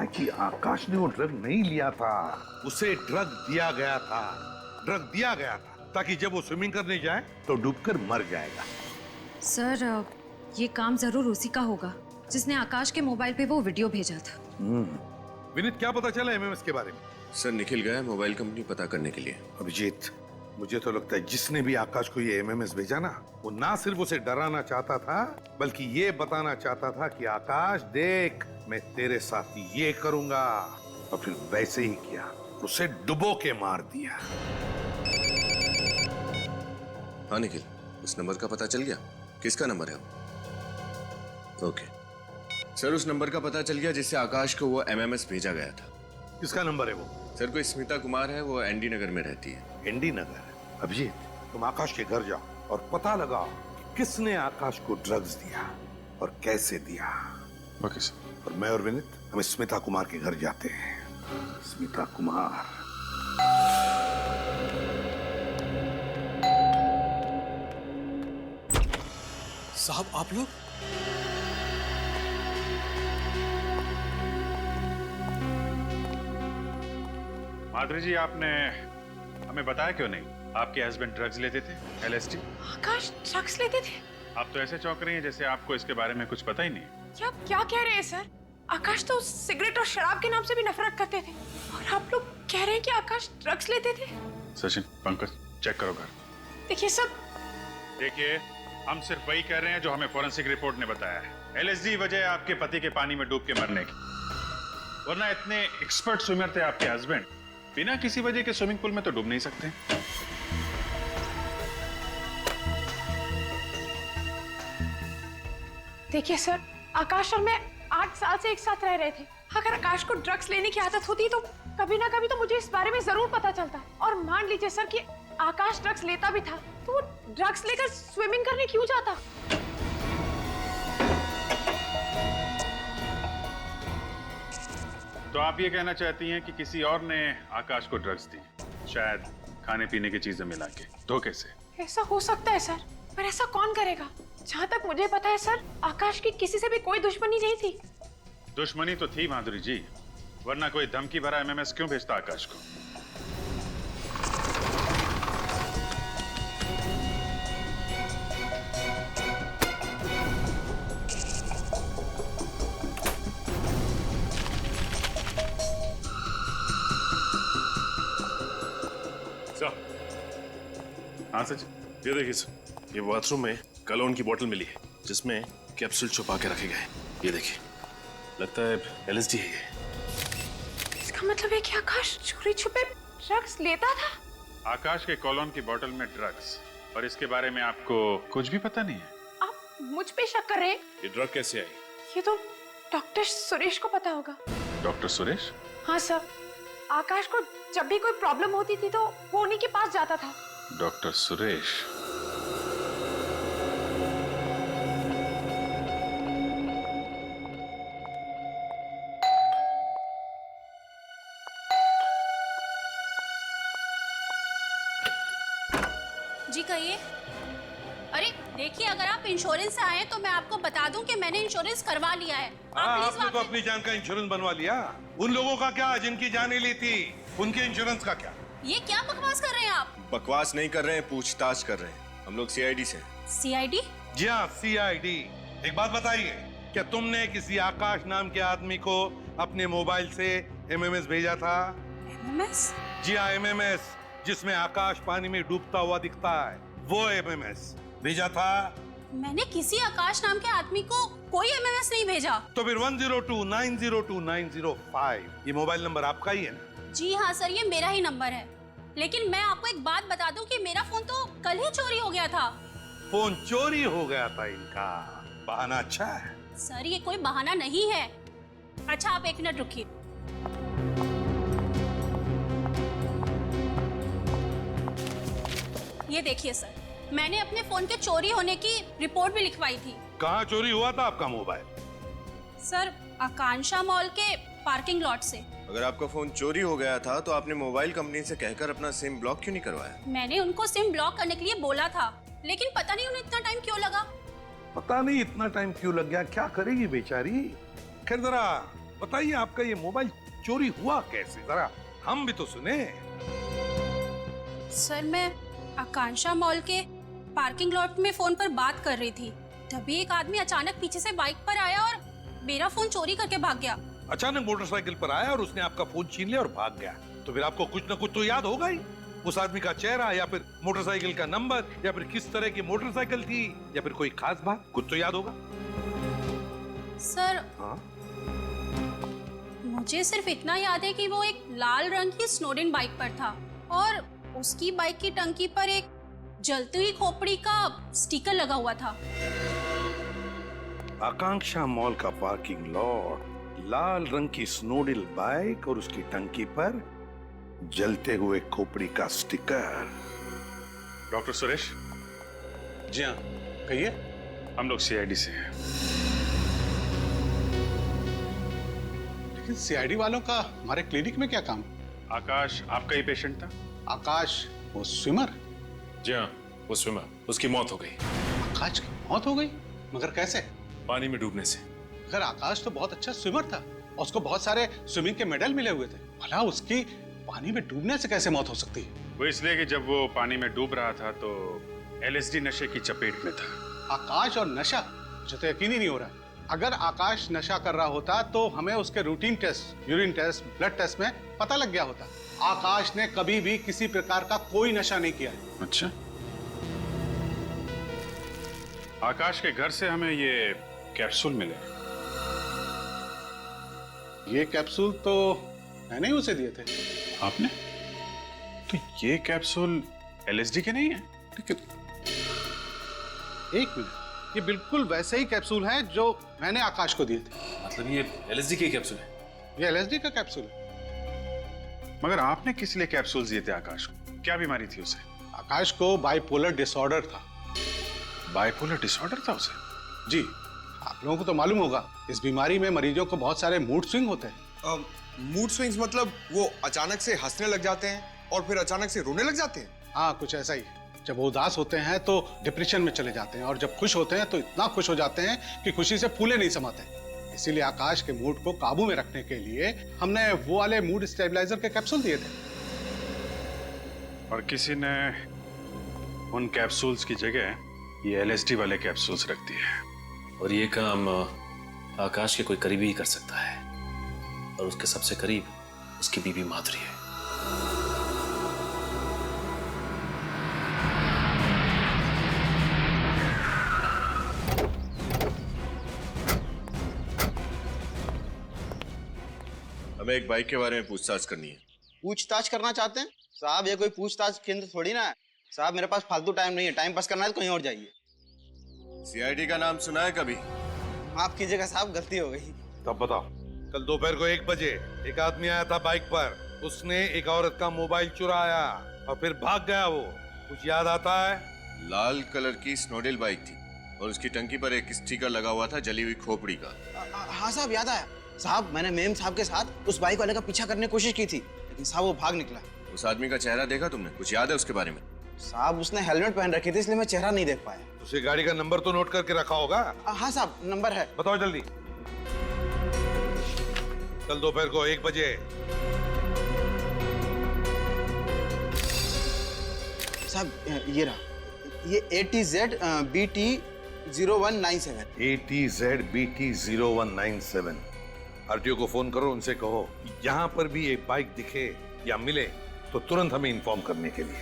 है कि आकाश ने वो ड्रग नहीं लिया था, उसे ड्रग दिया गया था। ड्रग दिया गया था ताकि जब वो स्विमिंग करने जाए तो डूबकर मर जाएगा। सर ये काम जरूर उसी का होगा जिसने आकाश के मोबाइल पे वो वीडियो भेजा था। विनीत, क्या पता चला एमएमएस के बारे में? सर निखिल गया मोबाइल कंपनी पता करने के लिए। अभिजीत, मुझे तो लगता है जिसने भी आकाश को ये एमएमएस भेजा ना, वो ना सिर्फ उसे डराना चाहता था बल्कि ये बताना चाहता था कि आकाश देख, मैं तेरे साथ ये करूंगा। और फिर वैसे ही किया, उसे डुबो के मार दिया। हाँ निखिल, उस नंबर का पता चल गया? किसका नंबर है? ओके सर, उस नंबर का पता चल गया जिससे आकाश को वो एमएमएस भेजा गया था। किसका नंबर है वो? सर कोई स्मिता कुमार है, वो एनडी नगर में रहती है। एनडी नगर? अभिजीत, तुम आकाश के घर जाओ और पता लगाओ कि किसने आकाश को ड्रग्स दिया और कैसे दिया। Okay sir. और मैं और विनीत हम स्मिता कुमार के घर जाते हैं। स्मिता कुमार। साहब आप लोग? माधुरी जी, आपने हमें बताया क्यों नहीं? आपके हस्बैंड ड्रग्स लेते थे, LSD। आकाश ड्रग्स लेते थे? आप तो ऐसे चौंक रही हैं जैसे आपको इसके बारे में कुछ पता ही नहीं। क्या कह रहे हैं सर? आकाश तो सिगरेट और शराब के नाम से भी नफरत करते थे और आप लोग कह रहे हैं कि आकाश ड्रग्स लेते थे? सचिन, पंकज, चेक करो घर। देखिए सर, देखिए, हम सिर्फ वही कह रहे हैं जो हमें फोरेंसिक रिपोर्ट ने बताया है। LSD वजह है आपके पति के पानी में डूब के मरने की, वरना इतने एक्सपर्ट स्विमर थे आपके हस्बैंड, बिना किसी वजह के स्विमिंग पूल में तो डूब नहीं सकते। देखिए सर, आकाश और मैं 8 साल से एक साथ रह रहे थे। अगर आकाश को ड्रग्स लेने की आदत होती तो कभी ना कभी तो मुझे इस बारे में जरूर पता चलता। और मान लीजिए सर कि आकाश ड्रग्स लेता भी था तो वो ड्रग्स लेकर स्विमिंग करने क्यों जाता? तो आप ये कहना चाहती हैं कि किसी और ने आकाश को ड्रग्स दी, शायद खाने पीने की चीजें मिला के, धोखे से? ऐसा हो सकता है सर, पर ऐसा कौन करेगा? जहाँ तक मुझे पता है सर, आकाश की किसी से भी कोई दुश्मनी नहीं थी। दुश्मनी तो थी माधुरी जी, वरना कोई धमकी भरा MMS क्यों भेजता आकाश को? हाँ सच, ये देखिए सर, ये बाथरूम में कलोन की बोतल मिली है जिसमें कैप्सूल छुपा के रखे गए। ये देखिए, लगता है LSD है ये। इसका मतलब है कि आकाश चोरी छुपे ड्रग्स लेता था? आकाश के कॉलोन की बोतल में ड्रग्स, और इसके बारे में आपको कुछ भी पता नहीं है? आप मुझ पे शक कर रहे हैं? ये ड्रग कैसे आई? ये तो डॉक्टर सुरेश को पता होगा। डॉक्टर सुरेश? हाँ सर, आकाश को जब भी कोई प्रॉब्लम होती थी तो वो उन्हीं के पास जाता था। डॉक्टर सुरेश? जी कहिए। अरे देखिए, अगर आप इंश्योरेंस से आए हैं तो मैं आपको बता दूं कि मैंने इंश्योरेंस करवा लिया है। आपने तो अपनी जान का इंश्योरेंस बनवा लिया। उन लोगों का क्या जिनकी जाने ली थी, उनके इंश्योरेंस का क्या? ये क्या बकवास कर रहे हैं आप? बकवास नहीं कर रहे हैं, पूछताछ कर रहे हैं। हम लोग CID से। CID? जी हाँ, CID। एक बात बताइए, क्या तुमने किसी आकाश नाम के आदमी को अपने मोबाइल से MMS भेजा था? MMS? जी हाँ, MMS, जिसमें आकाश पानी में डूबता हुआ दिखता है, वो MMS भेजा था? मैंने किसी आकाश नाम के आदमी को कोई MMS नहीं भेजा। तो फिर 1029029005 ये मोबाइल नंबर आपका ही है ना? जी हाँ सर, ये मेरा ही नंबर है। लेकिन मैं आपको एक बात बता दूं कि मेरा फोन तो कल ही चोरी हो गया था। फोन चोरी हो गया था इनका? बहाना अच्छा है। सर ये कोई बहाना नहीं है। अच्छा आप 1 मिनट रुकिए। ये देखिए सर, मैंने अपने फोन के चोरी होने की रिपोर्ट भी लिखवाई थी। कहाँ चोरी हुआ था आपका मोबाइल? सर आकांक्षा मॉल के पार्किंग लॉट से। अगर आपका फोन चोरी हो गया था तो आपने मोबाइल कंपनी से कहकर अपना सिम ब्लॉक क्यों नहीं करवाया? मैंने उनको सिम ब्लॉक करने के लिए बोला था, लेकिन पता नहीं उन्हें इतना टाइम क्यों लगा। पता नहीं इतना टाइम क्यों लग गया, क्या करेगी बेचारी। खैर जरा बताइए आपका ये मोबाइल चोरी हुआ कैसे, जरा हम भी तो सुने। सर मैं आकांक्षा मॉल के पार्किंग लॉट में फोन पर बात कर रही थी, तभी एक आदमी अचानक पीछे से बाइक पर आया और मेरा फोन चोरी करके भाग गया। अचानक मोटरसाइकिल पर आया और उसने आपका फोन छीन लिया और भाग गया, तो फिर आपको कुछ ना कुछ तो याद होगा ही। उस आदमी का चेहरा या फिर मोटरसाइकिल का नंबर या फिर किस तरह की मोटरसाइकिल थी या फिर कोई खास बात, कुछ तो याद होगा। सर हाँ? मुझे सिर्फ इतना याद है कि वो एक लाल रंग की स्नोडेन बाइक पर था और उसकी बाइक की टंकी पर एक जलती हुई खोपड़ी का स्टिकर लगा हुआ था। आकांक्षा मॉल का पार्किंग लॉट, लाल रंग की स्नोडिल बाइक और उसकी टंकी पर जलते हुए खोपड़ी का स्टिकर। डॉक्टर सुरेश, जी हाँ, कहिए। हम लोग सीआईडी से हैं। लेकिन सीआईडी वालों का हमारे क्लिनिक में क्या काम? आकाश आपका ही पेशेंट था? आकाश वो स्विमर? जी हाँ, वो स्विमर, उसकी मौत हो गई। आकाश की मौत हो गई? मगर कैसे? पानी में डूबने से। अगर आकाश तो बहुत अच्छा स्विमर था और उसको बहुत सारे स्विमिंग के मेडल मिले हुए थे, भला उसकी पानी में डूबने से कैसे मौत हो सकती है? वो इसलिए कि जब वो पानी में डूब रहा था तो एलएसडी नशे की चपेट में था। आकाश और नशा, मुझे तो यकीन ही नहीं हो रहा। अगर आकाश नशा कर रहा होता तो हमें उसके routine test, urine test, blood test में पता लग गया होता। आकाश ने कभी भी किसी प्रकार का कोई नशा नहीं किया है। अच्छा, आकाश के घर से हमें ये कैप्सूल मिले। ये कैप्सूल तो मैंने ही उसे दिए थे। आपने? तो ये कैप्सूल एलएसडी के नहीं है? लेकिन एक मिनट, ये बिल्कुल वैसे ही कैप्सूल हैं जो मैंने आकाश को दिए थे। मतलब ये एलएसडी की कैप्सूल है? ये एलएसडी का कैप्सूल है। मगर आपने किस लिए कैप्सूल दिए थे आकाश को? क्या बीमारी थी उसे? आकाश को बाइपोलर डिसऑर्डर था। बाइपोलर डिसऑर्डर था उसे? जी, आप लोगों को तो मालूम होगा, इस बीमारी में मरीजों को बहुत सारे मूड स्विंग होते हैं। मूड स्विंग्स मतलब वो अचानक से हंसने लग जाते हैं और फिर अचानक से रोने लग जाते हैं? हाँ, कुछ ऐसा ही। जब वो उदास होते हैं तो डिप्रेशन में चले जाते हैं और जब खुश होते हैं तो इतना खुश हो जाते हैं कि खुशी से फूले नहीं समाते। इसीलिए आकाश के मूड को काबू में रखने के लिए हमने वो वाले मूड स्टेबलाइजर के कैप्सूल दिए थे। और किसी ने उन कैप्सूल्स की जगह ये एलएसडी वाले कैप्सूल्स रख दिए। और ये काम आकाश के कोई करीबी ही कर सकता है, और उसके सबसे करीब उसकी बीबी माधुरी है। हमें एक बाइक के बारे में पूछताछ करनी है। पूछताछ करना चाहते हैं साहब? ये कोई पूछताछ केंद्र थोड़ी ना है साहब। मेरे पास फालतू टाइम नहीं है। टाइम पास करना है तो कहीं और जाइए। सीआईडी का नाम सुना है कभी? माफ कीजिएगा साहब, गलती हो गई। तब बताओ, कल दोपहर को 1 बजे एक आदमी आया था बाइक पर, उसने एक औरत का मोबाइल चुराया और फिर भाग गया। वो कुछ याद आता है? लाल कलर की स्नोडेल बाइक थी और उसकी टंकी पर एक स्टिकर लगा हुआ था जली हुई खोपड़ी का। हाँ साहब, याद आया साहब। मैंने मेम साहब के साथ उस बाइक वाले का पीछा करने की कोशिश की थी, लेकिन साहब वो भाग निकला। उस आदमी का चेहरा देखा तुमने? कुछ याद है उसके बारे में? साहब उसने हेलमेट पहन रखी थी, इसलिए मैं चेहरा नहीं देख पाया। उसे गाड़ी का नंबर तो नोट करके रखा होगा? हाँ साहब, नंबर है। बताओ जल्दी। कल दोपहर को 1 बजे। साहब ये रहा, ये ATZ BT 0197। ATZ BT 0197। RTO को फोन करो, उनसे कहो यहाँ पर भी एक बाइक दिखे या मिले तो तुरंत हमें इन्फॉर्म करने के लिए।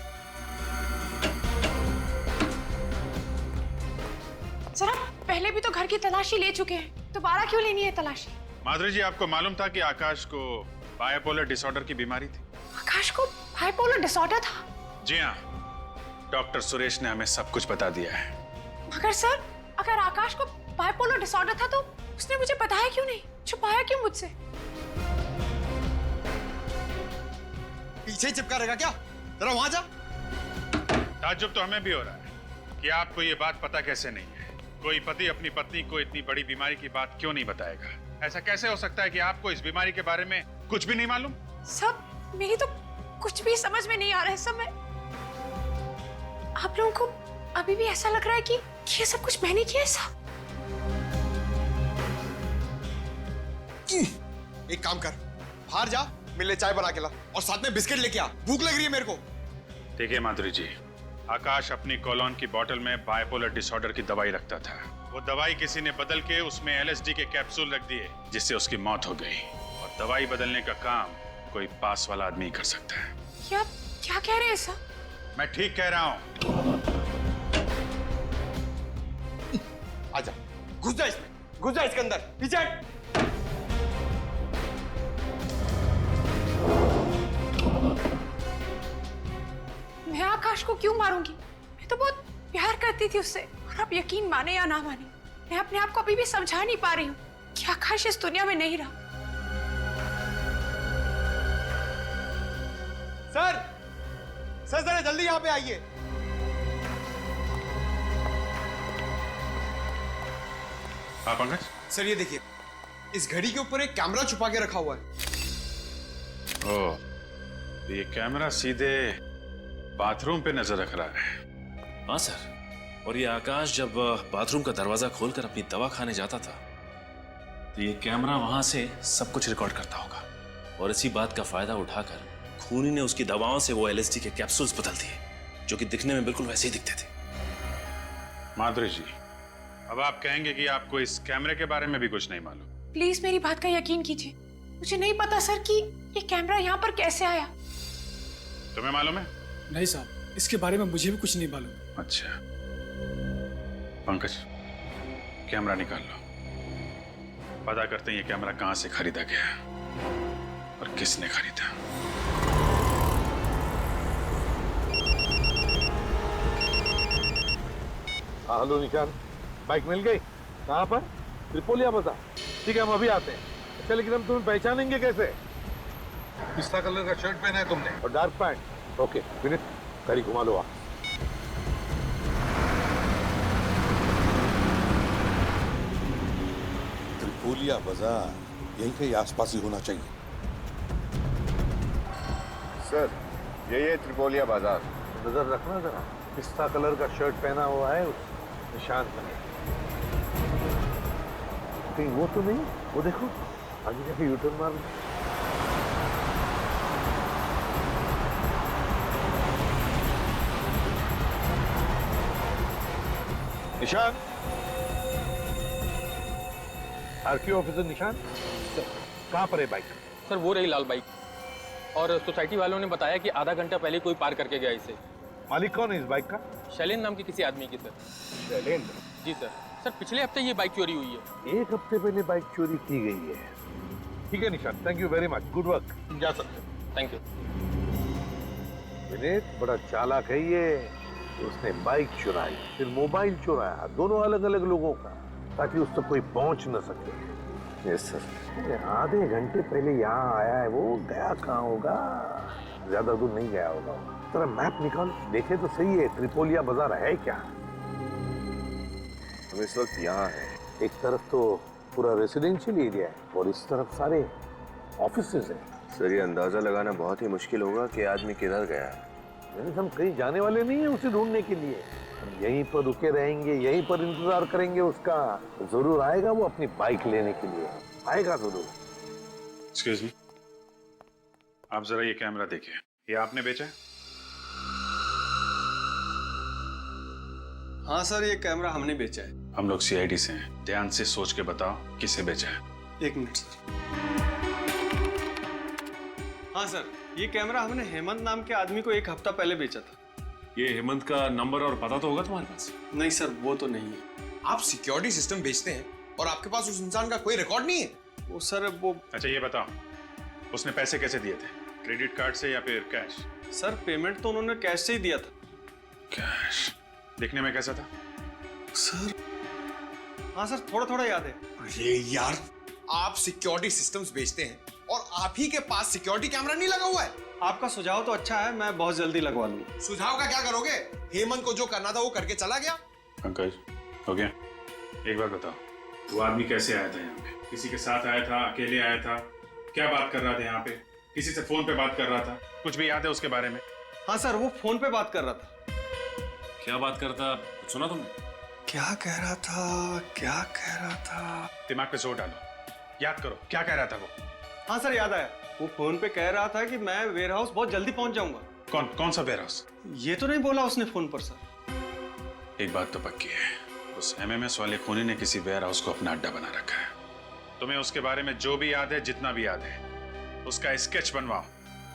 सर आप पहले भी तो घर की तलाशी ले चुके हैं, दोबारा क्यों लेनी है तलाशी? माधुरी जी, आपको मालूम था कि आकाश को बाइपोलर डिसऑर्डर की बीमारी थी? आकाश को बाइपोलर डिसऑर्डर था? जी हाँ, डॉक्टर सुरेश ने हमें सब कुछ बता दिया है। मगर सर, अगर आकाश को बाइपोलर डिसऑर्डर था तो उसने मुझे बताया क्यों नहीं, छुपाया क्यों मुझसे? पीछे ही चिपका रहेगा क्या? जरा वहां जा। ताज्जुब तो हमें भी हो रहा है कि आपको ये बात पता कैसे नहीं है। कोई पति अपनी पत्नी को इतनी बड़ी बीमारी की बात क्यों नहीं बताएगा? ऐसा कैसे हो सकता है कि आपको इस बीमारी के बारे में कुछ भी नहीं मालूम? सब मेरी तो कुछ भी समझ में नहीं आ रहा है। सब आप लोगों को अभी भी ऐसा लग रहा है कि ये सब कुछ मैंने किया है? एक काम कर, बाहर जा, मेरे लिए चाय बना के ला और साथ में बिस्किट लेके आ, भूख लग रही है मेरे को। देखिए माधुरी जी, आकाश अपनी कॉलोन की बोतल में बाइपोलर डिसऑर्डर की दवाई रखता था। वो दवाई किसी ने बदल के उसमें LSD के कैप्सूल रख दिए, जिससे उसकी मौत हो गई। और दवाई बदलने का काम कोई पास वाला आदमी कर सकता है। क्या कह रहे हैं सर? मैं ठीक कह रहा हूँ। आजा, घुस जा इसमें, घुस जा इसके अंदर, पीछे हट। मैं आकाश को क्यों मारूंगी? मैं तो बहुत प्यार करती थी उससे, और आप यकीन माने या ना माने, मैं अपने आप को अभी भी समझा नहीं पा रही हूँ कि आकाश इस दुनिया में नहीं रहा। सर, सर जरा जल्दी यहाँ पे आइए। हाँ पंकज। सर ये देखिए, इस घड़ी के ऊपर एक कैमरा छुपा के रखा हुआ है। ओह, ये कैमरा सीधे बाथरूम पे नजर रख रहा है। हाँ सर, और ये आकाश जब बाथरूम का दरवाजा खोलकर अपनी दवा खाने जाता था तो ये कैमरा वहां से सब कुछ रिकॉर्ड करता होगा, और इसी बात का फायदा उठाकर खूनी ने उसकी दवाओं से वो LSD के कैप्सूल्स बदल दिए, जो कि दिखने में बिल्कुल वैसे ही दिखते थे। माधुरी जी, अब आप कहेंगे कि आपको इस कैमरे के बारे में भी कुछ नहीं मालूम। प्लीज मेरी बात का यकीन कीजिए, मुझे नहीं पता सर कि ये कैमरा यहाँ पर कैसे आया। तुम्हें मालूम है? नहीं साहब, इसके बारे में मुझे भी कुछ नहीं मालूम। अच्छा पंकज, कैमरा निकाल लो, पता करते हैं ये कैमरा कहां से खरीदा गया और किसने खरीदा। हेलो निशान, बाइक मिल गई? कहाँ पर? त्रिपोलिया बाजार। ठीक है, हम अभी आते हैं। अच्छा, लेकिन हम तुम्हें पहचानेंगे कैसे? पिस्ता कलर का शर्ट पहना है तुमने और डार्क पैंट। ओके विनीत, गाड़ी घुमा लो आप। त्रिपोलिया बाजार यहीं कहीं आसपास ही होना चाहिए। सर, यही है त्रिपोलिया बाजार। नजर रखना जरा, पिस्ता कलर का शर्ट पहना हुआ है उस निशान पर। कहीं वो तो नहीं? वो देखो, आगे जाके यूटर्न मार। निशान, आरटीओ ऑफिसर निशान, कहाँ पर है बाइक? सर वो रही लाल बाइक, और सोसाइटी वालों ने बताया कि आधा घंटा पहले कोई पार करके गया इसे। मालिक कौन है इस बाइक का? शैलेंद्र नाम के किसी आदमी की सर। शैलेंद्र? जी सर। सर पिछले हफ्ते ये बाइक चोरी हुई है। एक हफ्ते पहले बाइक चोरी की गई है। ठीक है निशान, thank you very much, good work. जा सकते हो। Thank you. विनीत बड़ा चालाक है ये। उसने बाइक चुराई, फिर मोबाइल चुराया, दोनों अलग अलग लोगों का, ताकि उस तक कोई पहुंच न सके। Yes sir. आधे घंटे पहले यहाँ आया है वो, गया कहाँ होगा? ज्यादा दूर नहीं गया होगा। तेरा मैप निकाल, देखे तो सही है त्रिपोलिया बाजार है क्या। हम इस वक्त यहाँ है। एक तरफ तो पूरा रेसिडेंशियल एरिया है और इस तरफ सारे ऑफिसेज हैं। सर, ये अंदाजा लगाना बहुत ही मुश्किल होगा कि आदमी किधर गया है। हम कहीं जाने वाले नहीं है उसे ढूंढने के लिए। हम यहीं पर रुके रहेंगे, यहीं पर इंतजार करेंगे उसका। जरूर आएगा वो अपनी बाइक लेने के लिए, आएगा जरूर। एक्सक्यूज मी, आप जरा ये कैमरा देखिए, ये आपने बेचा है? हाँ सर, ये कैमरा हमने बेचा है। हम लोग CID से हैं, ध्यान से सोच के बताओ किसे बेचा है। एक मिनट सर। हाँ सर, ये कैमरा हमने हेमंत नाम के आदमी को एक हफ्ता पहले बेचा था। ये हेमंत का नंबर और पता तो होगा तुम्हारे पास? नहीं सर, वो तो नहीं है। आप सिक्योरिटी सिस्टम बेचते हैं और आपके पास उस इंसान का कोई रिकॉर्ड नहीं है? वो सर वो। अच्छा ये बताओ, उसने पैसे कैसे दिए थे? क्रेडिट कार्ड से या फिर कैश? सर पेमेंट तो उन्होंने कैश से ही दिया था। कैश? दिखने में कैसा था? सर हाँ सर, थोड़ा थोड़ा याद है। अरे यार, आप सिक्योरिटी सिस्टम्स बेचते हैं और आप ही के पास सिक्योरिटी कैमरा नहीं लगा हुआ है। आपका सुझाव तो अच्छा है, मैं बहुत जल्दी लगवा लूंगा। सुझाव का क्या करोगे? हेमंत को जो करना था वो करके चला गया। पंकज, हो गया? एक बार बताओ, वो आदमी कैसे आया था यहाँ पे? किसी के साथ आया था, अकेले आया था, क्या बात कर रहा था यहाँ पे? किसी से फोन पे बात कर रहा था? कुछ भी याद है उसके बारे में? हाँ सर, वो फोन पे बात कर रहा था। क्या बात करता, कुछ सुना तुमने? क्या कह रहा था, क्या कह रहा था? दिमाग पे जोर डालो, याद करो क्या कह रहा था वो। हाँ सर, याद आया। वो फोन पे कह रहा था कि मैं वेयर हाउस बहुत जल्दी पहुंच जाऊंगा। कौन सा वेयर हाउस? ये तो नहीं बोला उसने फोन पर सर। एक बात तो पक्की है, उस एमएमएस वाले खूनी ने किसी वेयर हाउस को अपना अड्डा बना रखा है। तुम्हें उसके बारे में जो भी याद है, जितना भी याद है, उसका स्केच बनवाओ।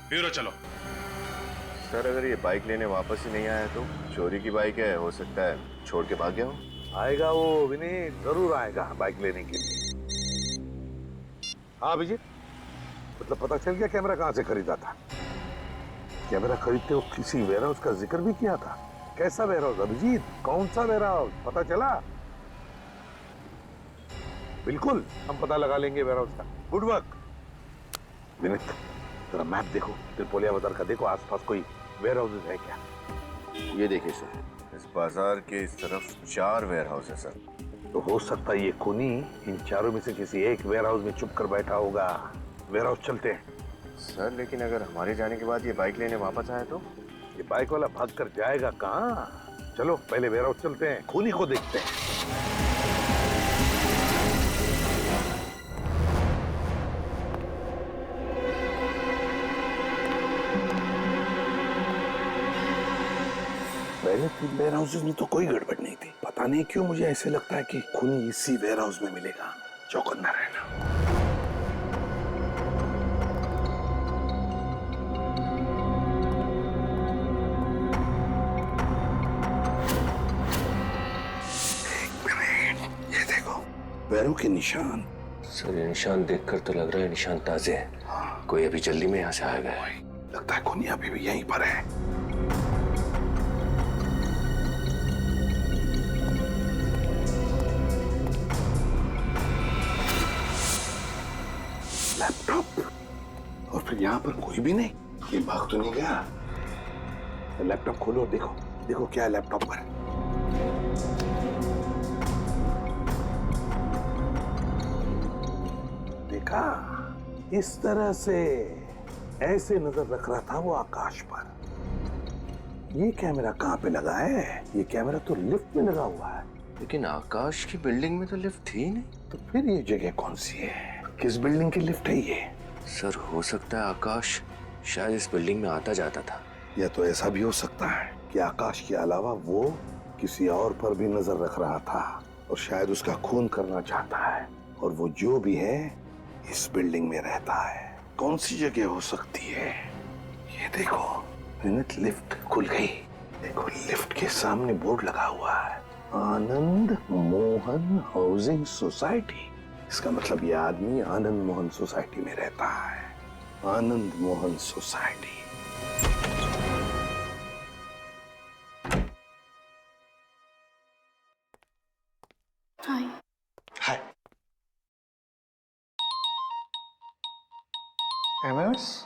ब्यूरो चलो। सर अगर ये बाइक लेने वापस ही नहीं आया तो? चोरी की बाइक है, हो सकता है छोड़ के भाग गया हो। आएगा वो विनीत, जरूर आएगा बाइक लेने के लिए। हाँ अभिजीत, मतलब पता चल गया कैमरा कहाँ से खरीदा था? कैमरा खरीदते वक्त किसी वेयर हाउस का जिक्र भी किया था। कैसा वेयर हाउस अभिजीत? कौन सा वेयर हाउस पता चला? बिल्कुल, हम पता लगा लेंगे वेयर हाउस का। Good work Vineet. जरा मैप देखो, त्रिपोलिया बाजार का देखो, आसपास कोई वेयर हाउसेस है क्या? ये देखिए सर, इस बाजार के इस तरफ 4 वेयर हाउस है सर। तो हो सकता है ये खूनी इन चारों में से किसी एक वेयर हाउस में छुप कर बैठा होगा। वेयर हाउस चलते हैं। सर लेकिन अगर हमारे जाने के बाद ये बाइक लेने वापस आया तो? ये बाइक वाला भाग कर जाएगा कहाँ? चलो पहले वेयर हाउस चलते हैं, खूनी को देखते हैं। पहले 3 वेयर हाउसेस में तो कोई गड़बड़ नहीं थी। पता नहीं क्यों मुझे ऐसे लगता है कि खूनी इसी वेयर हाउस में मिलेगा। चौकन्ना रहना। ये देखो पैरों के निशान। सर ये निशान देखकर तो लग रहा है निशान ताजे हैं। हाँ। कोई अभी जल्दी में यहाँ से आ गया है। लगता है खूनी अभी भी यहीं पर है। लैपटॉप, और फिर यहाँ पर कोई भी नहीं। ये भाग तो नहीं गया? लैपटॉप खोलो और देखो, देखो क्या है लैपटॉप पर। देखा, इस तरह से ऐसे नजर रख रहा था वो आकाश पर। ये कैमरा कहाँ पे लगा है? ये कैमरा तो लिफ्ट में लगा हुआ है। लेकिन आकाश की बिल्डिंग में तो लिफ्ट थी ही नहीं। तो फिर ये जगह कौन सी है? किस बिल्डिंग की लिफ्ट है ये? सर हो सकता है आकाश शायद इस बिल्डिंग में आता जाता था। या तो ऐसा भी हो सकता है कि आकाश के अलावा वो किसी और पर भी नजर रख रहा था और शायद उसका खून करना चाहता है, और वो जो भी है इस बिल्डिंग में रहता है। कौन सी जगह हो सकती है? ये देखो विनीत, लिफ्ट खुल गई। देखो लिफ्ट के सामने बोर्ड लगा हुआ है, आनंद मोहन हाउसिंग सोसाइटी। इसका मतलब ये आदमी आनंद मोहन सोसाइटी में रहता है। आनंद मोहन सोसाइटी। हाय। हाय। एमएमएस?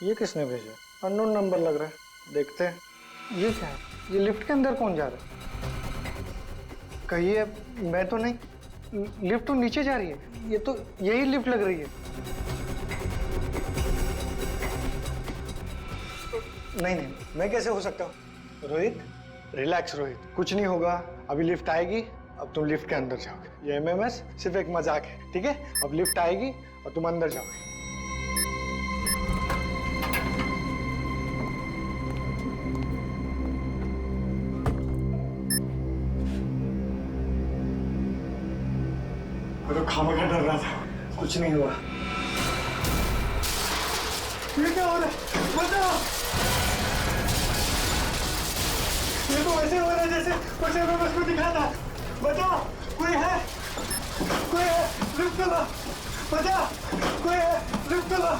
ये किसने भेजा? अननोन नंबर लग रहा है, देखते हैं। ये क्या है? ये लिफ्ट के अंदर कौन जा रहा है? कहिए मैं तो नहीं। लिफ्ट तो नीचे जा रही है। ये तो यही लिफ्ट लग रही है। नहीं नहीं, मैं कैसे हो सकता हूँ? रोहित रिलैक्स रोहित, कुछ नहीं होगा। अभी लिफ्ट आएगी, अब तुम लिफ्ट के अंदर जाओगे। ये एमएमएस सिर्फ एक मजाक है, ठीक है? अब लिफ्ट आएगी और तुम अंदर जाओगे। मैं तो खामखा डर रहा था, कुछ नहीं हुआ। ये क्या हो रहा है? बचाओ! ये तो ऐसे हो रहा है जैसे कुछ एमएमएस को दिखा था। बचाओ! कोई है? कोई है? लिफ्ट चला! बचाओ! कोई है? लिफ्ट चला!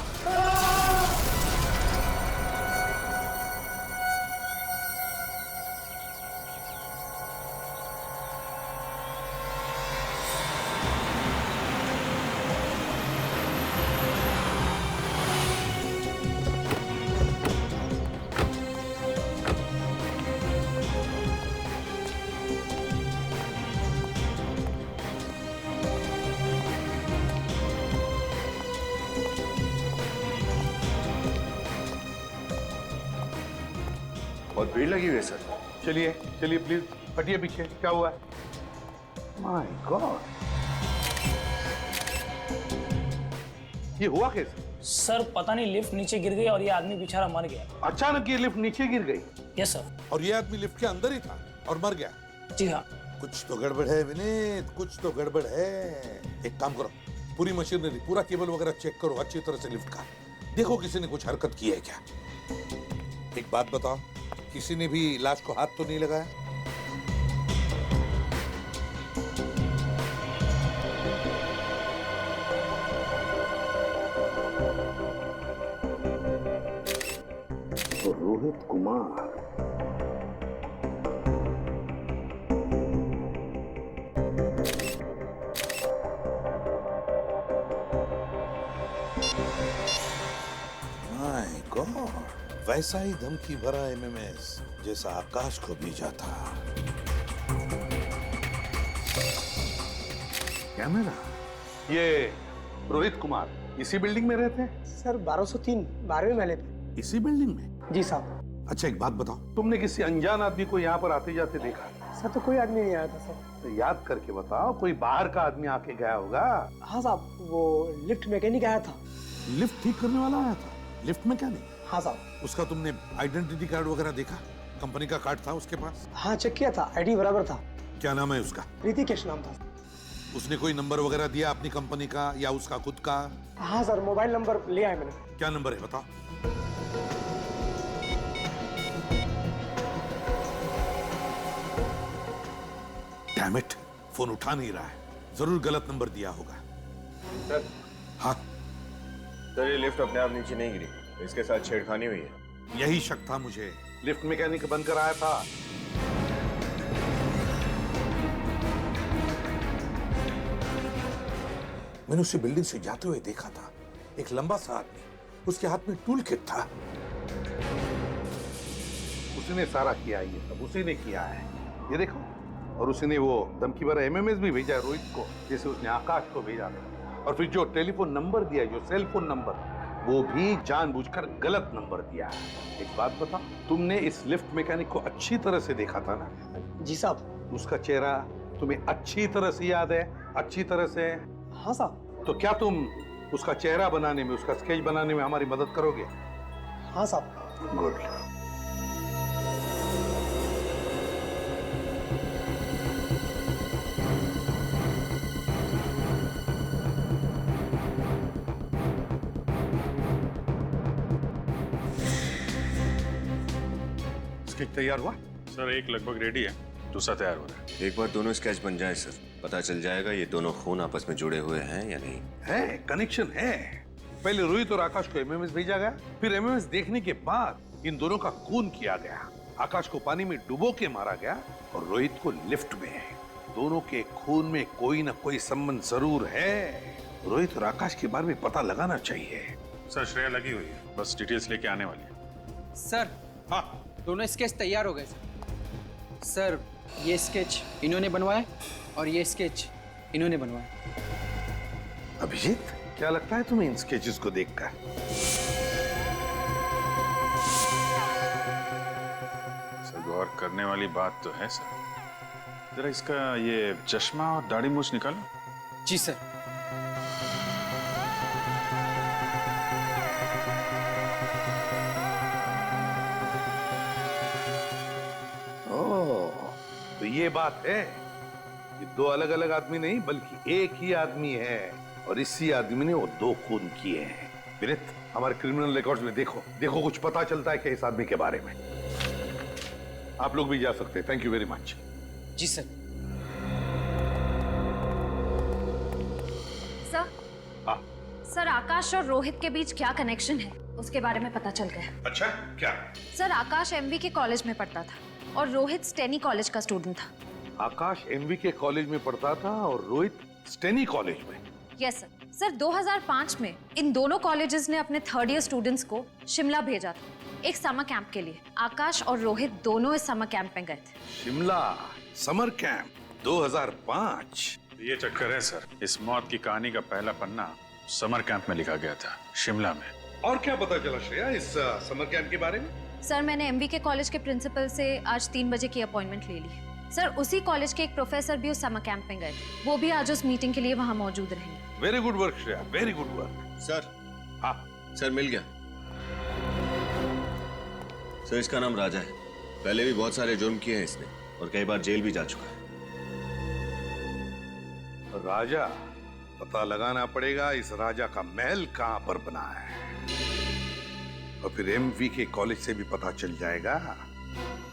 बहुत भीड़ लगी हुई है सर। चलिए चलिए प्लीज हटिए पीछे। क्या हुआ? माय गॉड, ये हुआ कैसे? सर पता नहीं लिफ्ट नीचे गिर गई और ये आदमी बेचारा मर गया। अचानक ये लिफ्ट नीचे गिर गई? Yes sir. और ये आदमी लिफ्ट के अंदर ही था और मर गया? जी हाँ। कुछ तो गड़बड़ है विनीत, कुछ तो गड़बड़ है। एक काम करो, पूरी मशीनरी, पूरा केबल वगैरह चेक करो अच्छी तरह से लिफ्ट का। देखो किसी ने कुछ हरकत की है क्या। एक बात बताओ, किसी ने भी लाश को हाथ तो नहीं लगाया? तो रोहित कुमार माय गॉड, वैसा ही धमकी भरा एमएमएस जैसा आकाश को भेजा था। क्या मेरा ये रोहित कुमार इसी बिल्डिंग में रहते हैं? सर 1203 12वें महले पे। इसी बिल्डिंग में? जी साहब। अच्छा एक बात बताओ, तुमने किसी अनजान आदमी को यहाँ पर आते जाते देखा? सर तो कोई आदमी नहीं आया था सर। तो याद करके बताओ, कोई बाहर का आदमी आके गया होगा। हाँ साहब, वो लिफ्ट मैकेनिक आया था। लिफ्ट ठीक करने वाला आया था? लिफ्ट में क्या नहीं? हाँ साहब। उसका तुमने आइडेंटिटी कार्ड वगैरह देखा? कंपनी का कार्ड था उसके पास? हाँ चेक किया था, आईडी बराबर था। क्या नाम है उसका? ऋतिकेश नाम था। उसने कोई नंबर वगैरह दिया अपनी कंपनी का या उसका खुद का? हाँ सर, मोबाइल नंबर ले आए मैंने। क्या नंबर है बताओ। डैम इट, फोन उठा नहीं रहा है, जरूर गलत नंबर दिया होगा। सर। हाँ सर, ये लिफ्ट अपने आप नीचे नहीं गिरी, इसके साथ छेड़खानी हुई है। यही शक था मुझे। लिफ्ट मैकेनिक बनकर आया था। मैंने उसे बिल्डिंग से जाते हुए देखा था, एक लंबा सा आदमी, उसके हाथ में टूल किट था। उसने सारा किया, ये सब उसी ने किया है, ये देखो। और उसने वो धमकी भरा एमएमएस भी भेजा है रोहित को, जैसे उसने आकाश को भेजा था। और फिर जो टेलीफोन नंबर दिया, जो सेल फोन नंबर, वो भी जानबूझकर गलत नंबर दिया है। एक बात बताओ, तुमने इस लिफ्ट मैकेनिक को अच्छी तरह से देखा था ना? जी साहब। उसका चेहरा तुम्हें अच्छी तरह से याद है? अच्छी तरह से? हाँ साहब। तो क्या तुम उसका चेहरा बनाने में, उसका स्केच बनाने में हमारी मदद करोगे? हाँ साहब। गुड। स्केच तैयार हुआ? सर एक लगभग रेडी है, दूसरा तैयार हो रहा है। एक बार दोनों स्केच बन जाए सर, पता चल जाएगा ये दोनों खून आपस में जुड़े हुए हैं या नहीं। है, कनेक्शन है। पहले रोहित और आकाश को एमएमएस भेजा गया, फिर एमएमएस देखने के बाद इन दोनों का खून किया गया। आकाश को पानी में डुबो के मारा गया और रोहित को लिफ्ट में। दोनों के खून में कोई ना कोई संबंध जरूर है। रोहित और आकाश के बारे में पता लगाना चाहिए। सर श्रेया लगी हुई है, बस डिटेल्स लेके आने वाली है। सर। हाँ। दोनों स्केच तैयार हो गए सर। सर ये स्केच इन्होंने बनवाया और ये स्केच इन्होंने बनवाया। अभिजीत, क्या लगता है तुम्हें इन स्केचेस को देखकर? सर गौर करने वाली बात तो है सर। जरा इसका ये चश्मा और दाढ़ी मूछ निकालो। जी सर। तो ये बात है, ये दो अलग अलग आदमी नहीं बल्कि एक ही आदमी है, और इसी आदमी ने वो दो खून किए हैं। विनीत, हमारे क्रिमिनल रिकॉर्ड्स में देखो, देखो कुछ पता चलता है क्या इस आदमी के बारे में। आप लोग भी जा सकते हैं। Thank you very much. जी सर। सर। हाँ। सर, आकाश और रोहित के बीच क्या कनेक्शन है उसके बारे में पता चल गया। अच्छा, क्या? सर, आकाश एमवी के कॉलेज में पढ़ता था और रोहित स्टेनी कॉलेज का स्टूडेंट था। आकाश एमवी के कॉलेज में पढ़ता था और रोहित स्टेनी कॉलेज में? Yes sir. सर 2005 में इन दोनों कॉलेजेस ने अपने थर्ड ईयर स्टूडेंट्स को शिमला भेजा था एक समर कैंप के लिए। आकाश और रोहित दोनों इस समर कैंप में गए थे। Shimla summer camp 2005? ये चक्कर है सर, इस मौत की कहानी का पहला पन्ना समर कैंप में लिखा गया था, शिमला में। और क्या पता चला श्रेया इस समर कैंप के बारे में? सर, मैंने एमवी के कॉलेज के प्रिंसिपल से आज 3 बजे की अपॉइंटमेंट ले ली है। सर, उसी कॉलेज के एक प्रोफेसर भी उस समर कैंप में गए थे, वो भी आज उस मीटिंग के लिए वहाँ मौजूद रहेंगे। Very good work Shreya, very good work. Sir. हाँ सर मिल गया। सर इसका नाम राजा है, पहले भी बहुत सारे जुर्म किए हैं इसने और कई बार जेल भी जा चुका है। राजा, पता लगाना पड़ेगा इस राजा का महल कहां पर बना है, और फिर एमवी के कॉलेज से भी पता चल जाएगा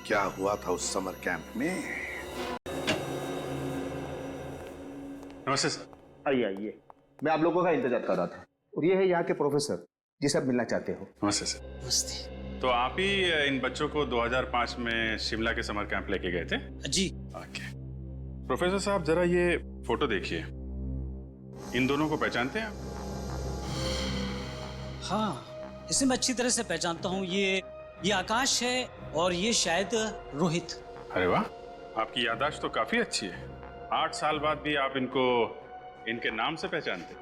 क्या हुआ था उस समर कैंप में। नमस्ते सर। आइए आइए, मैं आप लोगों का इंतजार कर रहा था। और ये है यहाँ के प्रोफेसर जिसे आप मिलना चाहते हो। नमस्ते सर। नमस्ते। तो आप ही इन बच्चों को 2005 में शिमला के समर कैंप लेके गए थे? जी। ओके। प्रोफेसर साहब जरा ये फोटो देखिए, इन दोनों को पहचानते हैं आप? हाँ, इसे मैं अच्छी तरह से पहचानता हूँ। ये आकाश है और ये शायद रोहित। अरे वाह, आपकी याददाश्त तो काफी अच्छी है। 8 साल बाद भी आप इनको इनके नाम से पहचानते?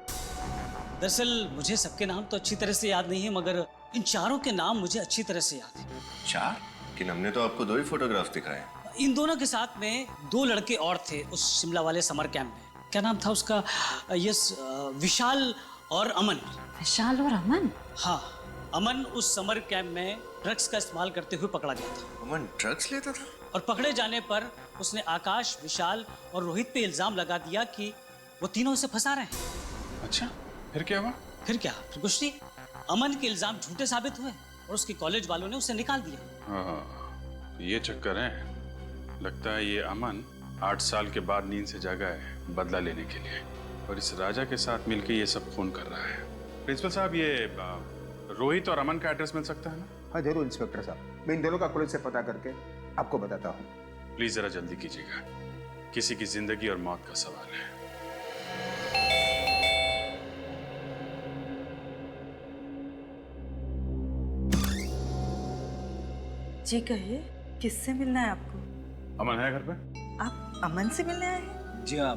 दरअसल मुझे सबके नाम तो अच्छी तरह से याद नहीं है, मगर इन चारों के नाम मुझे अच्छी तरह से याद है। 4? कि हमने तो आपको 2 ही फोटोग्राफ दिखाए। इन दोनों के साथ में 2 लड़के और थे उस शिमला वाले समर कैंप में। क्या नाम था उसका? यस, विशाल और अमन। विशाल और अमन? हाँ, अमन उस समर कैंप में ड्रग्स का इस्तेमाल करते हुए पकड़ा गया था। अमन ड्रग्स लेता था? और पकड़े जाने पर उसने आकाश, विशाल और रोहित पे इल्जाम लगा दिया कि वो तीनों उसे फंसा रहे हैं। अच्छा, फिर क्या हुआ? फिर कुछ नहीं। अमन के इल्जाम झूठे साबित हुए और उसके कॉलेज वालों ने उसे निकाल दिया। हाँ, ये चक्कर है। लगता है ये अमन 8 साल के बाद नींद से जागा है बदला लेने के लिए, और इस राजा के साथ मिलकर ये सब खून कर रहा है। प्रिंसिपल साहब, ये रोहित और अमन का एड्रेस मिल सकता है ना? हाँ जरूर इंस्पेक्टर साहब, मैं इन दोनों का कॉलेज से पता करके आपको बताता हूँ। प्लीज जरा जल्दी कीजिएगा, किसी की जिंदगी और मौत का सवाल है। जी कहिए, किससे मिलना है आपको? अमन है घर पे? आप अमन से मिलने आए हैं? जी हाँ,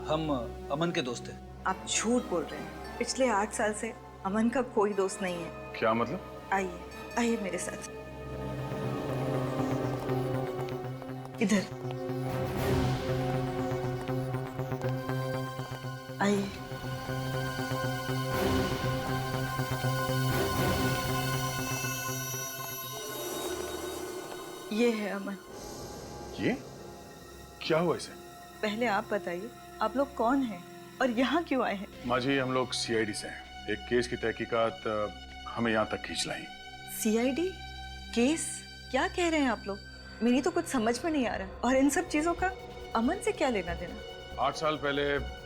हम अमन के दोस्त हैं। आप झूठ बोल रहे हैं। पिछले 8 साल से अमन का कोई दोस्त नहीं है। क्या मतलब? आइए आइए मेरे साथ, इधर आइए। ये है अमन। ये क्या हुआ इसे? पहले आप बताइए, आप लोग कौन हैं और यहाँ क्यों आए हैं? माँ जी, हम लोग सीआईडी से हैं। एक केस की तहकीकात हमें यहाँ तक खींच लाई। CID case? क्या कह रहे हैं आप लोग? मेरी तो कुछ समझ में नहीं आ रहा। और इन सब चीजों का अमन से क्या लेना देना? 8 साल पहले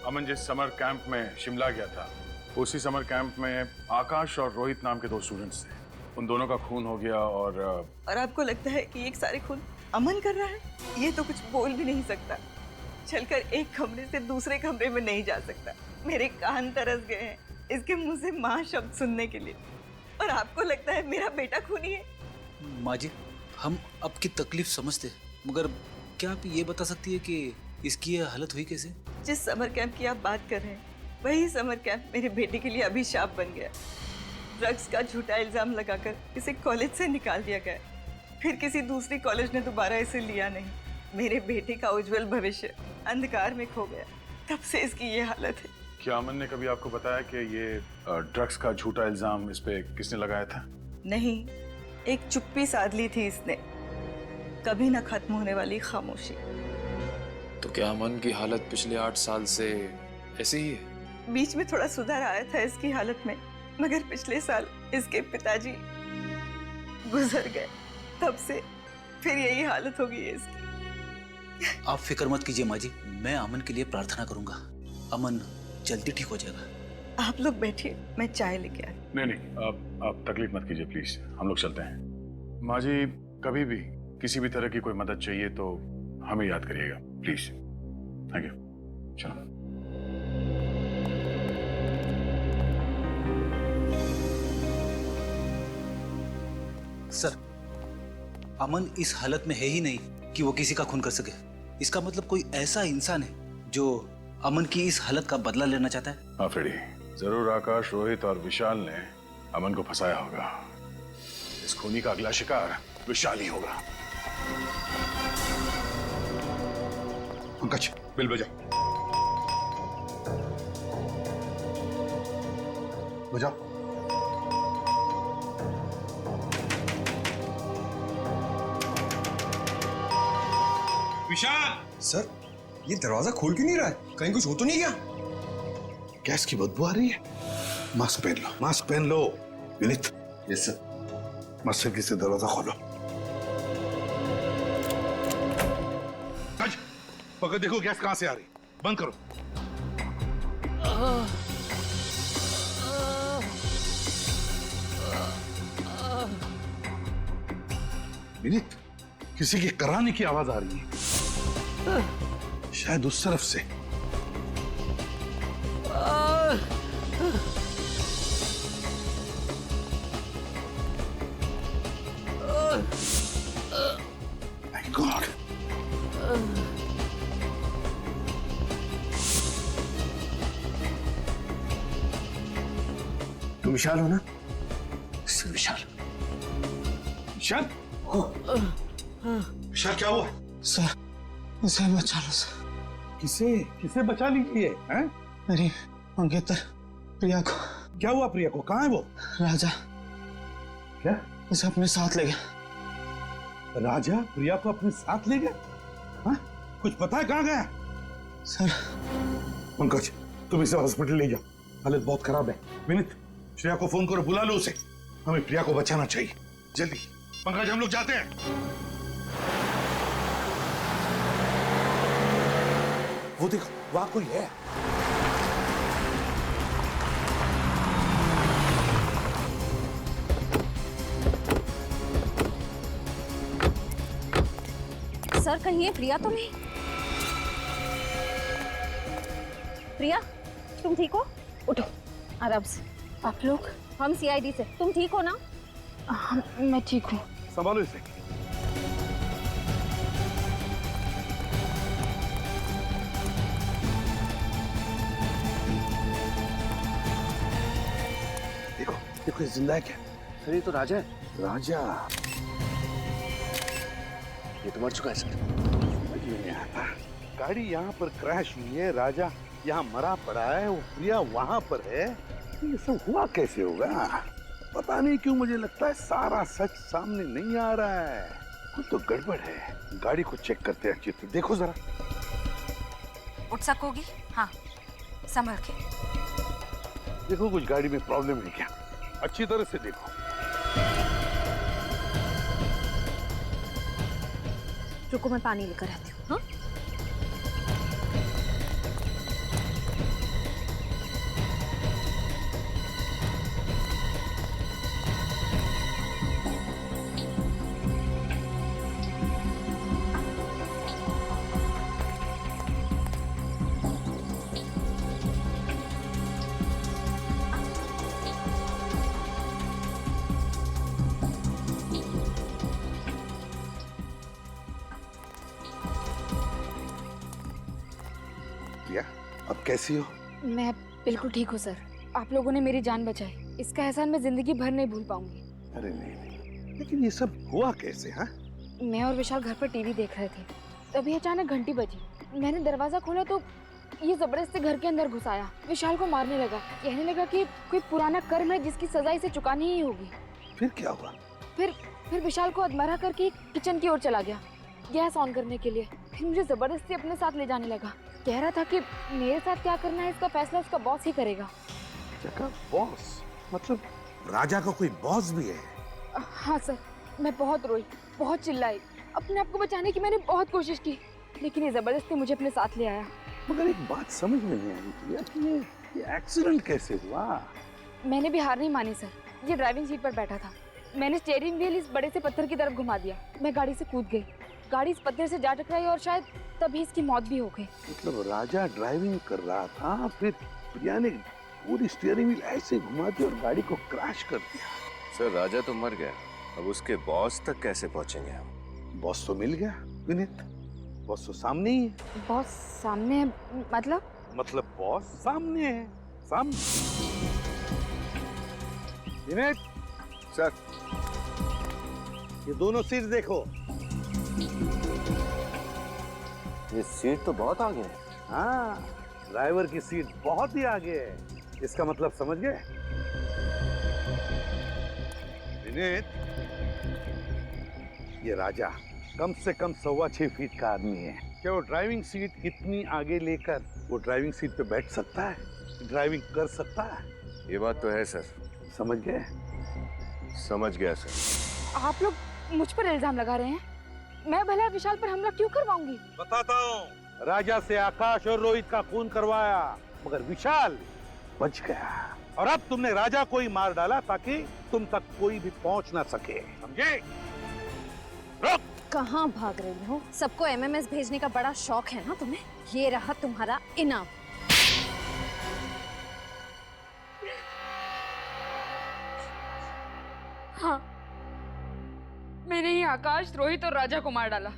अमन जिस समर कैंप में शिमला गया था, उसी समर कैंप में आकाश और रोहित नाम के 2 स्टूडेंट्स थे। उन दोनों का खून हो गया। और आपको लगता है कि ये सारे खून अमन कर रहा है? ये तो कुछ बोल भी नहीं सकता, चलकर एक कमरे से दूसरे कमरे में नहीं जा सकता। मेरे कान तरस गए हैं इसके मुंह से माँ शब्द सुनने के लिए। और आपको लगता है मेरा बेटा खूनी है? माँ जी, हम आपकी तकलीफ समझते हैं, मगर क्या आप ये बता सकती है कि इसकी ये हालत हुई कैसे? जिस समर कैंप की आप बात कर रहे हैं, वही समर कैंप मेरे बेटे के लिए अभिशाप बन गया। ड्रग्स का झूठा इल्जाम लगाकर इसे कॉलेज से निकाल दिया गया। फिर किसी दूसरी कॉलेज ने दोबारा इसे लिया नहीं। मेरे बेटे का उज्जवल भविष्य अंधकार में खो गया। तब से इसकी ये हालत है। क्या अमन ने कभी आपको बताया कि ये ड्रग्स का झूठा इल्जाम इस पे किसने लगाया था? नहीं, एक चुप्पी साध ली थी इसने, कभी ना खत्म होने वाली खामोशी। तो क्या अमन की हालत पिछले 8 साल से ऐसी ही है? बीच में थोड़ा सुधार आया था इसकी हालत में, मगर पिछले साल इसके पिताजी गुजर गए। तब से फिर यही हालत हो गई है इसकी। आप फिक्र मत कीजिए माँ जी, मैं अमन के लिए प्रार्थना करूंगा। अमन जल्दी ठीक हो जाएगा। आप लोग बैठिए, मैं चाय लेके आई। नहीं, आप तकलीफ मत कीजिए प्लीज, हम लोग चलते हैं। माँ जी, कभी भी किसी भी तरह की कोई मदद चाहिए तो हमें याद करिएगा प्लीज। Thank you. चलो। सर, अमन इस हालत में है ही नहीं कि वो किसी का खून कर सके। इसका मतलब कोई ऐसा इंसान है जो अमन की इस हालत का बदला लेना चाहता है। हाँ फ्रेडी, जरूर आकाश, रोहित और विशाल ने अमन को फंसाया होगा। इस खूनी का अगला शिकार विशाल ही होगा। पंकज, बिल बजा। बजाओ। विशाल सर, ये दरवाजा खोल क्यों नहीं रहा है? कहीं कुछ हो तो नहीं गया? गैस की बदबू आ रही है। मास्क पहन लो, मास्क पहन लो। विनीत। Yes sir. मस्जिद से दरवाजा खोलो। पकड़, देखो गैस कहां से आ रही। बंद करो। विनीत, किसी के कराने की आवाज आ रही है, शायद उस तरफ से। My God. तुम विशाल हो ना? सर विशाल। विशाल? विशाल क्या हुआ? सर मुझे बचा लो सर। किसे किसे बचा लीजिए? हैं? मेरी मंगेतर प्रिया को। क्या हुआ प्रिया को? कहाँ है वो? राजा। क्या? उसे अपने साथ ले गया। राजा प्रिया को अपने साथ ले गया? हाँ? कुछ पता है कहाँ गया? सर। पंकज, तुम इसे हॉस्पिटल ले जाओ, हालत बहुत खराब है। विनीत, श्रेया को फोन करो, बुला लो उसे। हमें प्रिया को बचाना चाहिए, जल्दी। पंकज, हम लोग जाते हैं। वो देखो, वहां कोई है। सर, कहीं ये प्रिया तो नहीं? प्रिया, तुम ठीक हो? उठो आराम से। आप लोग? हम सीआईडी से। तुम ठीक हो ना? मैं ठीक हूँ। संभालो इसे। देखो देखो, ये जिंदा है क्या? सर ये तो राजा है। राजा? ये तो मर चुका है सर। समझ में नहीं आता। गाड़ी यहाँ पर क्रैश हुई है, राजा यहाँ मरा पड़ा है, वो प्रिया वहां पर है। ये सब हुआ कैसे होगा? पता नहीं क्यों मुझे लगता है सारा सच सामने नहीं आ रहा है। कुछ तो गड़बड़ है। गाड़ी को चेक करते हैं अच्छी तरह। देखो जरा। उठ सकोगी? हाँ, संभल के देखो कुछ गाड़ी में प्रॉब्लम है क्या, अच्छी तरह से देखो। रुको, मैं पानी लेकर आती हूँ। हाँ? अब कैसी हो? मैं बिल्कुल ठीक हूँ सर। आप लोगों ने मेरी जान बचाई, इसका एहसान मैं जिंदगी भर नहीं भूल पाऊंगी। अरे नहीं, लेकिन ये सब हुआ कैसे? हाँ? मैं और विशाल घर पर टीवी देख रहे थे, तभी अचानक घंटी बजी। मैंने दरवाजा खोला तो ये जबरदस्ती घर के अंदर घुस आया। विशाल को मारने लगा, कहने लगा कि कोई पुराना कर्म है जिसकी सजा इसे चुकानी ही होगी। फिर क्या हुआ? फिर विशाल को अधमरा करके किचन की ओर चला गया गैस ऑन करने के लिए। फिर मुझे जबरदस्ती अपने साथ ले जाने लगा। कह रहा था कि मेरे साथ क्या करना है इसका फैसला उसका बॉस ही करेगा। बॉस? मतलब राजा का कोई बॉस भी है? हाँ सर, मैं बहुत रोई, बहुत चिल्लाई। अपने आप को बचाने की मैंने बहुत कोशिश की, लेकिन ये जबरदस्ती मुझे अपने साथ ले आया। मगर एक बात समझ में नहीं आई कि ये एक्सीडेंट कैसे हुआ? मैंने भी हार नहीं मानी सर। ये ड्राइविंग सीट पर बैठा था, मैंने स्टीयरिंग व्हील इस बड़े से पत्थर की तरफ घुमा दिया। मैं गाड़ी से कूद गई, गाड़ी इस पत्थर से जा टकराई और शायद तभी इसकी मौत भी हो गई। मतलब राजा ड्राइविंग कर रहा था, फिर प्रिया ने पूरी स्टीयरिंग व्हील ऐसे घुमा दी और गाड़ी को क्रैश कर दिया। सर राजा तो मर गया, अब उसके बॉस तक कैसे पहुंचेंगे हम? बॉस तो मिल गया विनीत, बॉस तो सामने ही है। बॉस सामने है? मतलब बॉस सामने है, सामने। विनीत सर, ये दोनों सीट देखो। ये सीट तो बहुत आगे है। हाँ, ड्राइवर की सीट बहुत ही आगे है। इसका मतलब समझ गए? विनीत, ये राजा कम से कम 6.25 फीट का आदमी है। क्या वो ड्राइविंग सीट इतनी आगे लेकर वो ड्राइविंग सीट पे बैठ सकता है? ड्राइविंग कर सकता है? ये बात तो है सर। समझ गए? समझ गया सर। आप लोग मुझ पर इल्जाम लगा रहे हैं। मैं भला विशाल पर हमला क्यों करवाऊंगी? बताता हूँ। राजा से आकाश और रोहित का खून करवाया, मगर विशाल बच गया। और अब तुमने राजा को ही मार डाला ताकि तुम तक कोई भी पहुंच ना सके, समझे? रुक! कहाँ भाग रही हो? सबको एमएमएस भेजने का बड़ा शौक है ना तुम्हें? ये रहा तुम्हारा इनाम। हाँ, मैंने ही आकाश, रोहित और राजा को मार डाला।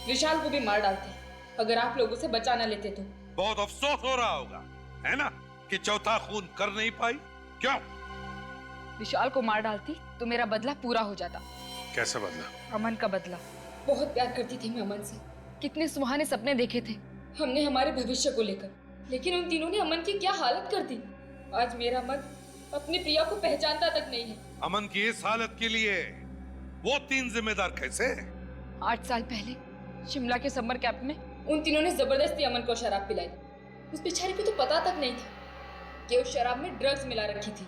विशाल को भी मार डालते अगर आप लोग उसे बचा न लेते तो। बहुत अफसोस हो रहा होगा, है ना, कि चौथा खून कर नहीं पाई। क्यों? विशाल को मार डालती तो मेरा बदला पूरा हो जाता। कैसा बदला? अमन का बदला। बहुत प्यार करती थी मैं अमन से। कितने सुहाने सपने देखे थे हमने हमारे भविष्य को लेकर, लेकिन उन तीनों ने अमन की क्या हालत कर दी। आज मेरा मन अपनी प्रिया को पहचानता तक नहीं है। अमन की इस हालत के लिए वो तीन जिम्मेदार कैसे? 8 साल पहले शिमला के समर कैंप में उन तीनों ने जबरदस्ती अमन को शराब पिलाई। उस बेचारे को तो पता तक नहीं था कि उस शराब में ड्रग्स मिला रखी थी।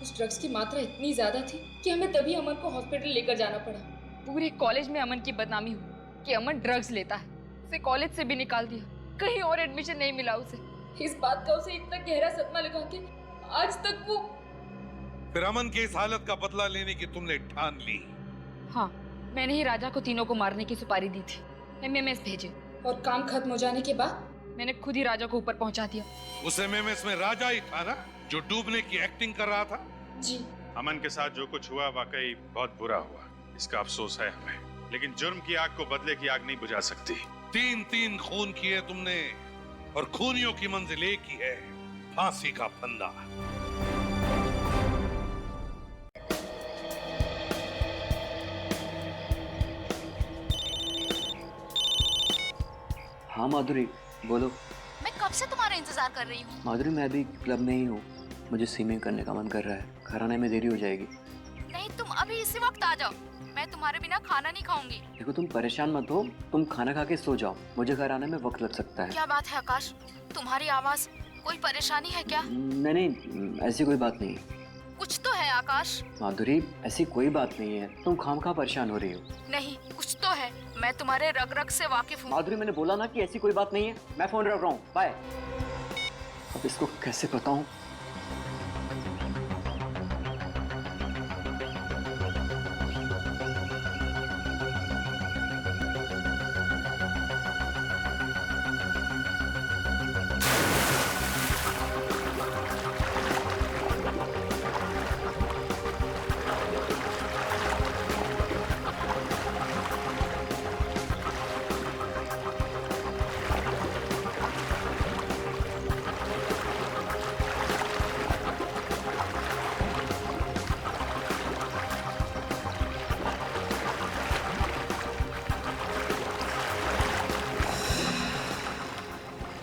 उस ड्रग्स की मात्रा इतनी ज्यादा थी कि हमें तभी अमन को हॉस्पिटल लेकर जाना पड़ा। पूरे कॉलेज में अमन की बदनामी हुई कि अमन ड्रग्स लेता है। उसे कॉलेज से भी निकाल दिया, कहीं और एडमिशन नहीं मिला उसे। इस बात का उसे इतना गहरा सदमा लगा कि आज तक वो। फिर अमन की इस हालत का बदला लेने की तुमने ठान ली? हाँ, मैंने ही राजा को तीनों को मारने की सुपारी दी थी। एमएमएस भेजे और काम खत्म हो जाने के बाद मैंने खुद ही राजा को ऊपर पहुंचा दिया। उस एमएमएस में राजा ही था ना जो डूबने की एक्टिंग कर रहा था? जी। अमन के साथ जो कुछ हुआ वाकई बहुत बुरा हुआ, इसका अफसोस है हमें। लेकिन जुर्म की आग को बदले की आग नहीं बुझा सकती। 3 खून किए तुमने और खूनियों की मंजिल एक ही है, फांसी का फंदा। हाँ माधुरी, बोलो। मैं कब से तुम्हारा इंतजार कर रही हूँ। माधुरी, मैं अभी क्लब में ही हूँ। मुझे स्विमिंग करने का मन कर रहा है। घर आने में देरी हो जाएगी। नहीं, तुम अभी इसी वक्त आ जाओ। मैं तुम्हारे बिना खाना नहीं खाऊंगी। देखो, तुम परेशान मत हो। तुम खाना खा के सो जाओ। मुझे घर आने में वक्त लग सकता है। क्या बात है आकाश, तुम्हारी आवाज, कोई परेशानी है क्या? नहीं, ऐसी कोई बात नहीं। कुछ तो है आकाश। माधुरी, ऐसी कोई बात नहीं है। तुम खामखा परेशान हो रही हो। नहीं, कुछ तो है। मैं तुम्हारे रग रग से वाकिफ हूँ। माधुरी, मैंने बोला ना कि ऐसी कोई बात नहीं है। मैं फोन रख रहा हूँ, बाय। अब इसको कैसे बताऊँ?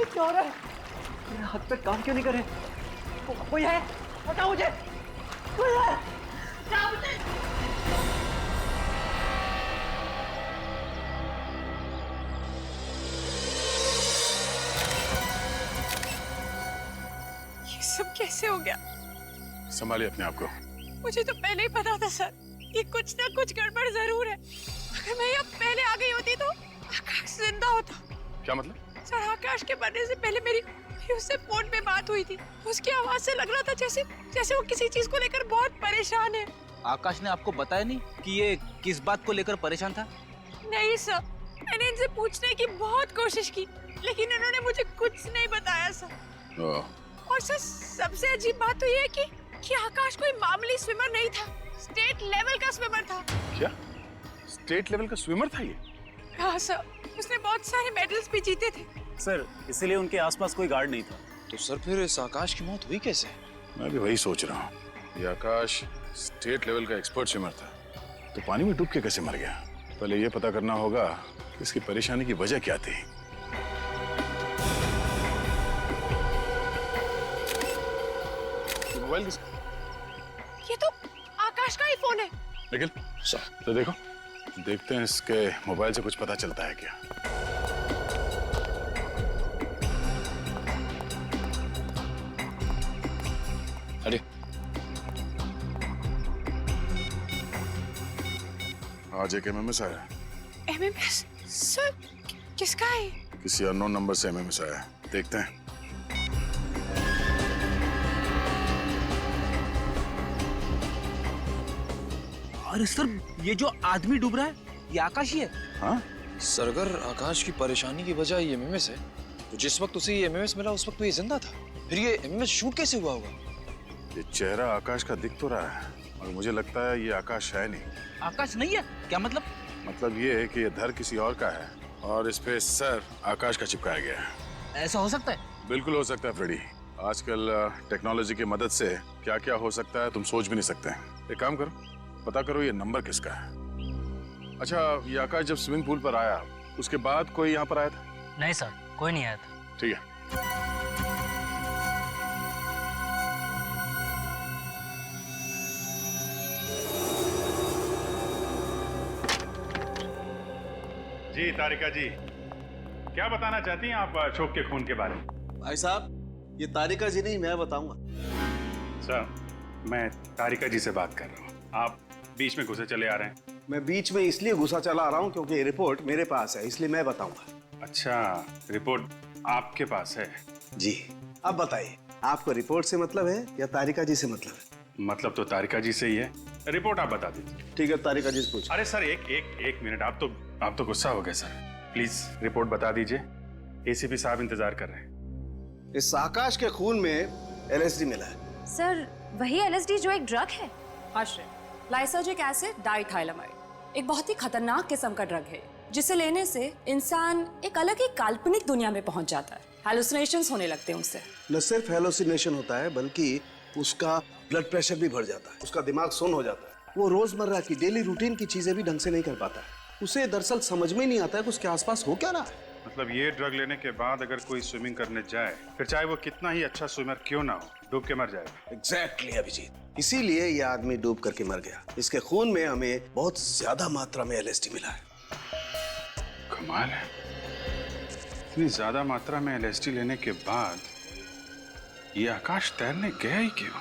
क्या हो रहा है? मेरे हाथ पे काम क्यों नहीं कर रहे? कोई है? हटाओ मुझे! कोई है? हटाओ मुझे! ये सब कैसे हो गया? संभालिए अपने आप को। मुझे तो पहले ही पता था सर, ये कुछ ना कुछ गड़बड़ जरूर है। अगर मैं यहाँ पहले आ गई होती तो आकाश जिंदा होता। क्या मतलब? सर, आकाश के मरने से पहले मेरी उससे फोन पे बात हुई थी। उसकी आवाज से लग रहा था जैसे वो किसी चीज को लेकर बहुत परेशान है। आकाश ने आपको बताया नहीं कि ये किस बात को लेकर परेशान था? नहीं सर, मैंने इनसे पूछने की बहुत कोशिश की, लेकिन इन्होंने मुझे कुछ नहीं बताया सर। और सर, सबसे अजीब बात तो ये है कि आकाश कोई मामूली स्विमर नहीं था, स्टेट लेवल का स्विमर था। क्या? स्टेट लेवल का स्विमर था ये? हाँ सर, उसने बहुत सारे मेडल्स भी जीते थे। सर, इसीलिए उनके आसपास कोई गार्ड नहीं था। तो सर, फिर इस आकाश की मौत हुई कैसे? मैं भी वही सोच रहा हूँ। ये आकाश स्टेट लेवल का एक्सपर्ट स्विमर था, तो पानी में डूब के कैसे मर गया? पहले ये पता करना होगा कि इसकी परेशानी की वजह क्या थी। मोबाइल ये तो आकाश का ही फोन है। निखिल तो देखो, देखते हैं इसके मोबाइल से कुछ पता चलता है क्या। अरे आज एक एमएमएस आया, एमएमएस सर किसका है? किसी अननोन नंबर से एमएमएस आया है, देखते हैं। अरे सर, ये जो आदमी डूब रहा है ये आकाश ही है। हाँ सर, अगर आकाश की परेशानी की वजह ये एमएमएस है तो जिस वक्त उसे ये एमएमएस मिला उस वक्त तो ये जिंदा था, फिर ये एमएमएस शूट कैसे हुआ होगा? ये चेहरा आकाश का दिख तो रहा है और मुझे लगता है ये आकाश है नहीं। आकाश नहीं है? क्या मतलब? मतलब ये है कि ये धर किसी और का है और इस पे सर आकाश का चिपकाया गया है। ऐसा हो सकता है? बिल्कुल हो सकता है फ्रेडी। आजकल टेक्नोलॉजी की मदद से क्या क्या हो सकता है तुम सोच भी नहीं सकते। एक काम करो, पता करो ये नंबर किसका है। अच्छा, ये आकाश जब स्विमिंग पूल पर आया उसके बाद कोई यहाँ पर आया था? नहीं सर, कोई नहीं आया था। ठीक है। जी तारिका जी, क्या बताना चाहती हैं आप अशोक के खून के बारे में? भाई साहब, ये तारिका जी नहीं, मैं बताऊंगा। सर, मैं तारिका जी से बात कर रहा हूँ, आप बीच में घुसे चले आ रहे हैं। मैं बीच में इसलिए घुसा चला आ रहा हूँ क्योंकि ये रिपोर्ट मेरे पास है, इसलिए मैं बताऊंगा। अच्छा, रिपोर्ट आपके पास है? जी। अब बताइए, आपको रिपोर्ट से मतलब है या तारिका जी से मतलब है? मतलब तो तारिका जी से ही है, रिपोर्ट आप बता दीजिए। ठीक है, तारिका जी से पूछ। अरे सर, एक मिनट, आप तो गुस्सा हो गए सर। प्लीज रिपोर्ट बता दीजिए, एसीपी साहब इंतजार कर रहे हैं। इस आकाश के खून में एलएसडी मिला है। सर, वही एलएसडी जो एक ड्रग है? आश्रय, लाइसर्जिक एसिड डाइथाइलामाइड एक बहुत ही खतरनाक किस्म का ड्रग है जिसे लेने से इंसान एक अलग ही काल्पनिक दुनिया में पहुंच जाता है। हैलुसिनेशंस होने लगते हैं उससे। न सिर्फ हेलोसिनेशन होता है बल्कि उसका ब्लड प्रेशर भी बढ़ जाता है, उसका दिमाग सुन्न हो जाता है, वो रोजमर्रा की डेली रूटीन की चीजें भी ढंग से नहीं कर पाता है, उसे दरअसल समझ में ही नहीं आता है कि उसके आसपास हो क्या रहा है। मतलब ये ड्रग लेने के बाद अगर कोई स्विमिंग करने जाए, फिर चाहे वो कितना ही अच्छा स्विमर क्यों ना हो, डूब के मर जाएगा। एग्जैक्टली अभिजीत, इसीलिए ये आदमी डूब करके मर गया। इसके खून में हमें बहुत ज्यादा मात्रा में एलएसडी मिला है। कमाल है, इतनी ज्यादा मात्रा में एलएसडी लेने के बाद ये आकाश तैरने गया ही क्यों?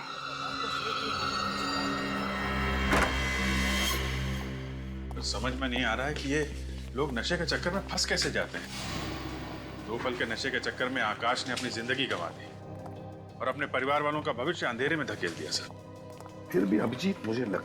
तो समझ में नहीं आ रहा है कि ये लोग नशे के चक्कर में फंस कैसे जाते हैं। 2 पल के नशे के चक्कर में आकाश ने अपनी जिंदगी गंवा दी और अपने परिवार वालों का भविष्य अंधेरे में धकेल दिया। सर, फिर भी अभिजीत, मुझे लगता